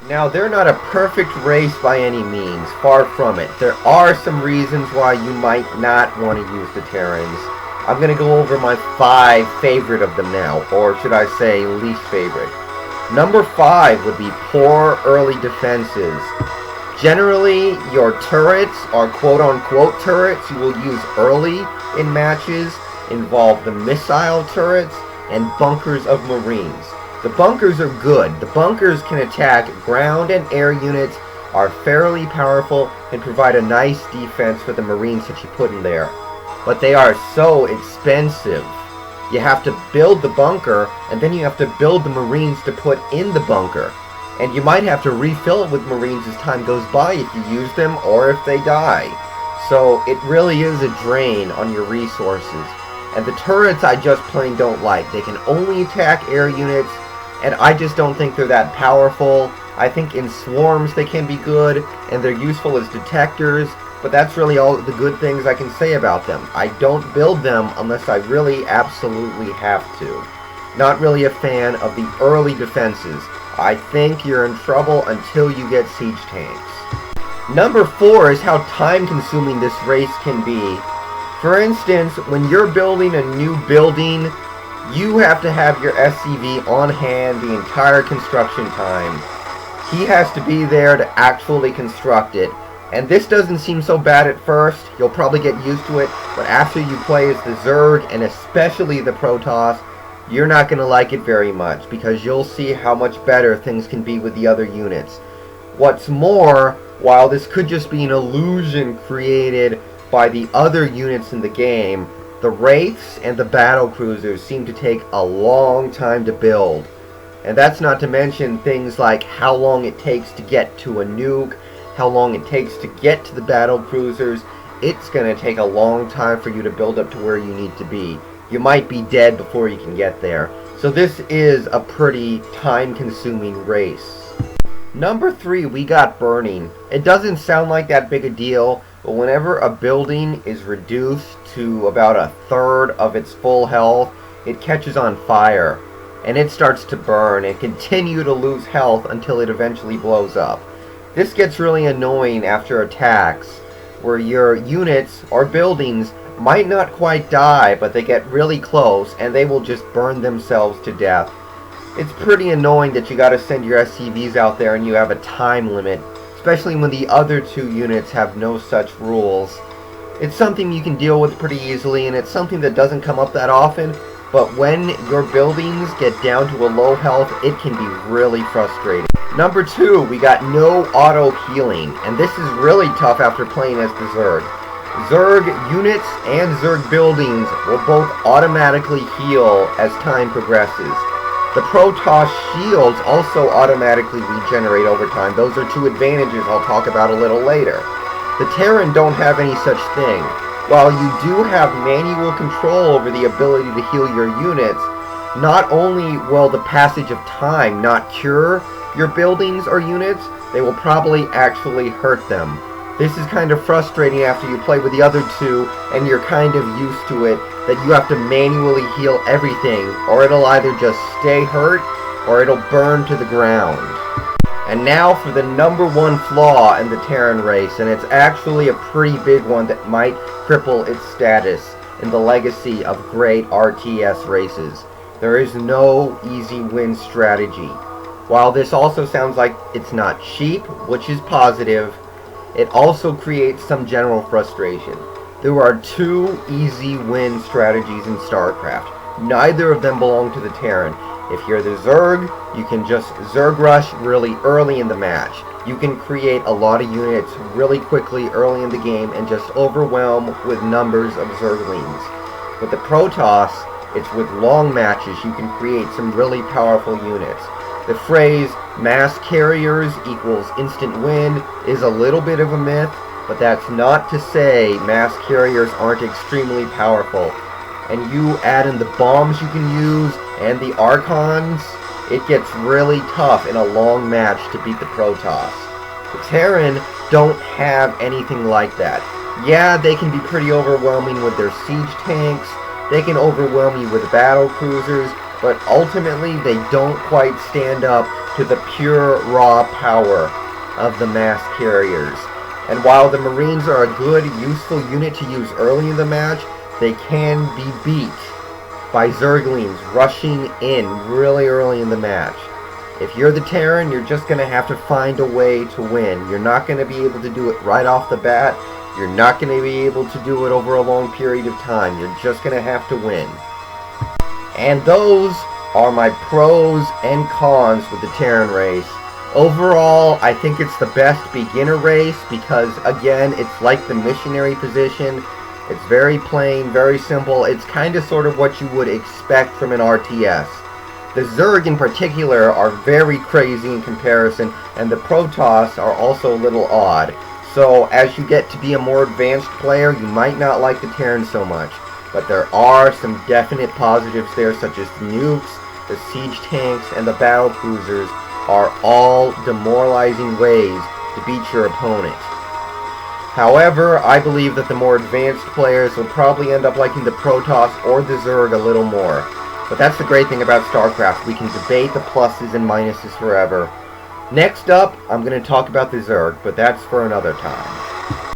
Now, they're not a perfect race by any means, far from it. There are some reasons why you might not want to use the Terrans. I'm going to go over my 5 favorite of them now, or should I say least favorite. Number 5 would be poor early defenses. Generally, your turrets, or quote-unquote turrets, you will use early in matches, involve the missile turrets and bunkers of Marines. The bunkers are good. The bunkers can attack ground and air units, are fairly powerful, and provide a nice defense for the Marines that you put in there. But they are so expensive. You have to build the bunker, and then you have to build the Marines to put in the bunker. And you might have to refill it with Marines as time goes by if you use them or if they die. So it really is a drain on your resources. And the turrets I just plain don't like. They can only attack air units, and I just don't think they're that powerful. I think in swarms they can be good, and they're useful as detectors, but that's really all the good things I can say about them. I don't build them unless I really absolutely have to. Not really a fan of the early defenses. I think you're in trouble until you get siege tanks. Number 4 is how time-consuming this race can be. For instance, when you're building a new building, you have to have your SCV on hand the entire construction time. He has to be there to actually construct it. And this doesn't seem so bad at first. You'll probably get used to it. But after you play as the Zerg, and especially the Protoss, you're not going to like it very much, because you'll see how much better things can be with the other units. What's more, while this could just be an illusion created by the other units in the game, the Wraiths and the Battlecruisers seem to take a long time to build. And that's not to mention things like how long it takes to get to a nuke, how long it takes to get to the Battlecruisers. It's going to take a long time for you to build up to where you need to be. You might be dead before you can get there. So this is a pretty time-consuming race. Number 3, we got burning. It doesn't sound like that big a deal, but whenever a building is reduced to about a third of its full health, it catches on fire, and it starts to burn and continue to lose health until it eventually blows up. This gets really annoying after attacks, where your units or buildings might not quite die, but they get really close, and they will just burn themselves to death. It's pretty annoying that you gotta send your SCVs out there and you have a time limit, especially when the other 2 units have no such rules. It's something you can deal with pretty easily, and it's something that doesn't come up that often, but when your buildings get down to a low health, it can be really frustrating. Number 2, we got no auto healing, and this is really tough after playing as the Zerg. Zerg units and Zerg buildings will both automatically heal as time progresses. The Protoss shields also automatically regenerate over time. Those are 2 advantages I'll talk about a little later. The Terran don't have any such thing. While you do have manual control over the ability to heal your units, not only will the passage of time not cure your buildings or units, they will probably actually hurt them. This is kind of frustrating after you play with the other 2 and you're kind of used to it, that you have to manually heal everything, or it'll either just stay hurt or it'll burn to the ground. And now for the number 1 flaw in the Terran race, and it's actually a pretty big one that might cripple its status in the legacy of great RTS races. There is no easy win strategy. While this also sounds like it's not cheap, which is positive, it also creates some general frustration. There are 2 easy win strategies in Starcraft. Neither of them belong to the Terran. If you're the Zerg, you can just Zerg rush really early in the match. You can create a lot of units really quickly early in the game and just overwhelm with numbers of Zerglings. With the Protoss, it's with long matches you can create some really powerful units. The phrase mass carriers equals instant win is a little bit of a myth, but that's not to say mass carriers aren't extremely powerful. And you add in the bombs you can use and the Archons, it gets really tough in a long match to beat the Protoss. The Terran don't have anything like that. Yeah, they can be pretty overwhelming with their siege tanks, they can overwhelm you with battle cruisers, but ultimately they don't quite stand up to the pure raw power of the mass carriers. And while the Marines are a good, useful unit to use early in the match, they can be beat by Zerglings rushing in really early in the match. If you're the Terran, you're just going to have to find a way to win. You're not going to be able to do it right off the bat. You're not going to be able to do it over a long period of time. You're just going to have to win. And those are my pros and cons with the Terran race. Overall, I think it's the best beginner race because, again, it's like the missionary position. It's very plain, very simple. It's kind of sort of what you would expect from an RTS. The Zerg in particular are very crazy in comparison, and the Protoss are also a little odd. So as you get to be a more advanced player, you might not like the Terran so much. But there are some definite positives there, such as the nukes, the siege tanks, and the battle cruisers are all demoralizing ways to beat your opponent. However, I believe that the more advanced players will probably end up liking the Protoss or the Zerg a little more. But that's the great thing about Starcraft. We can debate the pluses and minuses forever. Next up, I'm going to talk about the Zerg, but that's for another time.